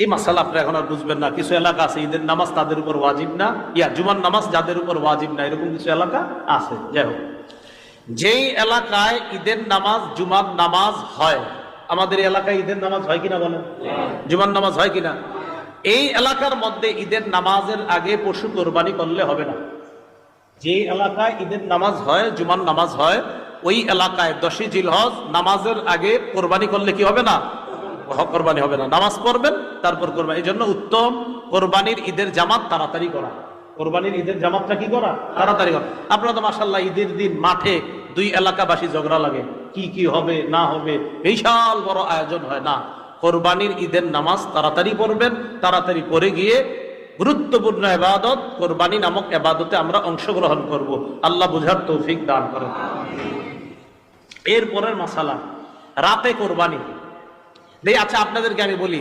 এই মাসালা আপনি এখন আর বুঝবেন না। কিছু এলাকা আছে ঈদের নামাজ তাদের উপর ওয়াজিব না, জুমার নামাজ যাদের উপর ওয়াজিব না, এরকম কিছু এলাকা আছে। যাই হোক, যেই এলাকায় ঈদের নামাজ জুমার নামাজ হয়, আমাদের এলাকায় ঈদের নামাজ হয় কিনা বলেন, জুমার নামাজ হয় কিনা, এই এলাকার মধ্যে ঈদের নামাজের আগে পশু কোরবানি করলে হবে না। যে এলাকায় ঈদের নামাজ হয় জুমার নামাজ হয়, ওই এলাকায় 10ই জিলহজ নামাজের আগে কোরবানি করলে কি হবে না, কোরবানি হবে না। নামাজ পড়বেন তারপর কোরবানি। এই জন্য উত্তম কোরবানির ঈদের জামাত তাড়াতাড়ি করা। কোরবানির ঈদের জামাতটা কি করা, তাড়াতাড়ি করা। আপনারা তো মাশাআল্লাহ ঈদের দিন মাঠে দুই এলাকাবাসী ঝগড়া লাগে, কি কি হবে না হবে, বিশাল বড় আয়োজন হয়। না, কোরবানির ঈদের নামাজ তাড়াতাড়ি পড়বেন, তাড়াতাড়ি পড়ে গিয়ে গুরুত্বপূর্ণ ইবাদত কোরবানি নামক ইবাদতে আমরা অংশগ্রহণ করব। আল্লাহ বুঝার তৌফিক দান করেন। এরপরের মাসালা রাতে কোরবানি। আচ্ছা, আপনাদেরকে আমি বলি,